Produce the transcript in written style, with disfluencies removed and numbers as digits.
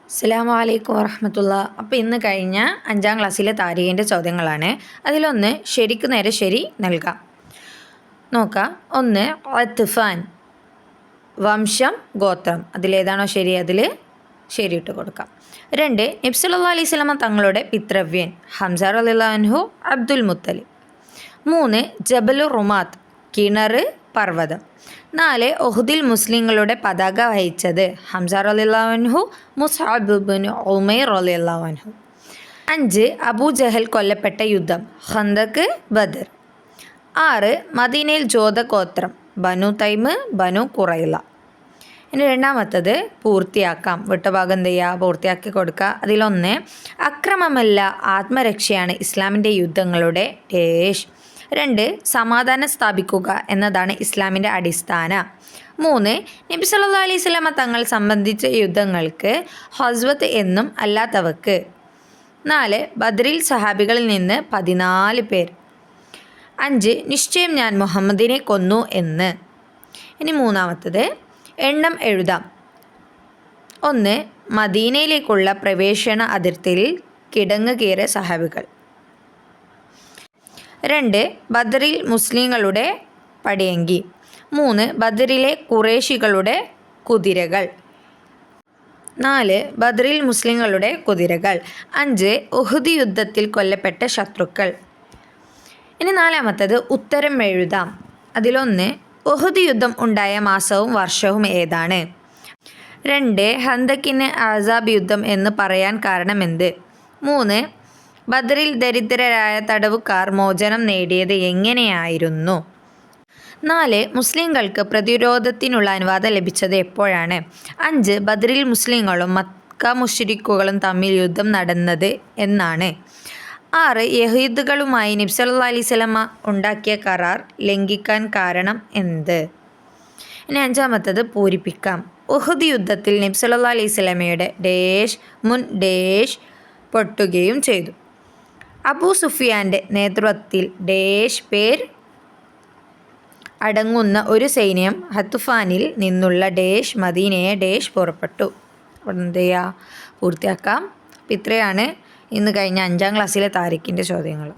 അസ്സലാമു അലൈക്കും വറഹ്മത്തുള്ളാ. അപ്പോൾ ഇന്ന് കഴിഞ്ഞ 5ാം ക്ലാസ്സിലെ താരീഖിൻ്റെ ചോദ്യങ്ങളാണ്. അതിലൊന്ന് ശരിക്ക് നേരെ ശരി നൽകാം. നോക്കാം. 1 അത്ഫാൻ, വംശം, ഗോത്രം. അതിലേതാണോ ശരി അതിൽ ശരിയിട്ട് കൊടുക്കാം. 2 നബി സല്ലല്ലാഹു അലൈഹി വസല്ലമ തങ്ങളുടെ പിതൃവ്യൻ ഹംസ റളിയല്ലാഹു അൻഹു, അബ്ദുൽ മുത്തലിബ്. 3 ജബലു റുമാത്ത്, കിണർ, പർവ്വതം. 4 ഉഹുദിൽ മുസ്ലിങ്ങളുടെ പതാക വഹിച്ചത് ഹംസ റളിയല്ലാഹു അൻഹു, മുസ്അബ് ഇബ്നു ഉമൈർ റളിയല്ലാഹു അൻഹു. 5 അബൂജഹൽ കൊല്ലപ്പെട്ട യുദ്ധം ഖന്തക്ക്, ബദർ. 6 മദീനയിൽ ജോതഗോത്രം ബനു തൈമ്, ബനു ഖുറൈള. ഇനി രണ്ടാമത്തത് പൂർത്തിയാക്കാം. വിട്ടഭാഗം എന്ത് ചെയ്യുക, പൂർത്തിയാക്കി കൊടുക്കുക. അതിലൊന്ന് അക്രമമല്ല ആത്മരക്ഷയാണ് ഇസ്ലാമിൻ്റെ യുദ്ധങ്ങളുടെ ഡേഷ്. 2 സമാധാനം സ്ഥാപിക്കുക എന്നതാണ് ഇസ്ലാമിൻ്റെ അടിസ്ഥാന. 3 നബി സല്ലല്ലാഹു അലൈഹി വസല്ലമ തങ്ങൾ സംബന്ധിച്ച യുദ്ധങ്ങൾക്ക് ഹസ്വത്ത് എന്നും അല്ലാത്തവക്ക്. 4 ബദ്രിൽ സഹാബികളിൽ നിന്ന് 14 പേർ. 5 നിശ്ചയം ഞാൻ മുഹമ്മദിനെ കൊന്നു എന്ന്. ഇനി മൂന്നാമത്തത് എണ്ണം എഴുതാം. 1 മദീനയിലേക്കുള്ള പ്രവേശന അതിർത്തിയിൽ കിടങ്ങ് കയറിയ സഹാബികൾ. 2 ബദറിൽ മുസ്ലിങ്ങളുടെ പടയങ്കി. 3 ബദറിലെ ഖുറേഷികളുടെ കുതിരകൾ. 4 ബദറിൽ മുസ്ലിങ്ങളുടെ കുതിരകൾ. 5 ഉഹുദ് യുദ്ധത്തിൽ കൊല്ലപ്പെട്ട ശത്രുക്കൾ. ഇനി നാലാമത്തത് ഉത്തരം എഴുതാം. അതിലൊന്ന് ഉഹുദ് യുദ്ധം ഉണ്ടായ മാസവും വർഷവും ഏതാണ്? 2 ഹന്തക്കിന് അഹ്സാബ് യുദ്ധം എന്ന് പറയാൻ കാരണമെന്ത്? 3 ബദറിൽ ദരിദ്രരായ തടവുകാർ മോചനം നേടിയത് എങ്ങനെയായിരുന്നു? 4 മുസ്ലിങ്ങൾക്ക് പ്രതിരോധത്തിനുള്ള അനുവാദം ലഭിച്ചത് എപ്പോഴാണ്? 5 ബദറിൽ മുസ്ലിങ്ങളും മക്ക മുശ്രിക്കുകളും തമ്മിൽ യുദ്ധം നടന്നത് എന്നാണ്? 6 യഹൂദികളുമായി നബി സല്ലല്ലാഹു അലൈഹി വസല്ലമ ഉണ്ടാക്കിയ കരാർ ലംഘിക്കാൻ കാരണം എന്ത്? ഇനി അഞ്ചാമത്തത് പൂരിപ്പിക്കാം. ഉഹുദ് യുദ്ധത്തിൽ നബി സല്ലല്ലാഹു അലൈഹി വസല്ലമയുടെ ഡേഷ് മുൻ ഡേഷ് പൊട്ടുകയും ചെയ്തു. അബൂ സുഫിയാൻ്റെ നേതൃത്വത്തിൽ ഡേഷ് പേർ അടങ്ങുന്ന ഒരു സൈന്യം ഹത്തുഫാനിൽ നിന്നുള്ള ഡേഷ് മദീനയെ ഡേഷ് പുറപ്പെട്ടു. അപ്പോൾ എന്ത് ചെയ്യുക, പൂർത്തിയാക്കാം. അപ്പോൾ ഇത്രയാണ് ഇന്ന് കഴിഞ്ഞ 5ാം ക്ലാസ്സിലെ താരീഖിൻ്റെ ചോദ്യങ്ങൾ.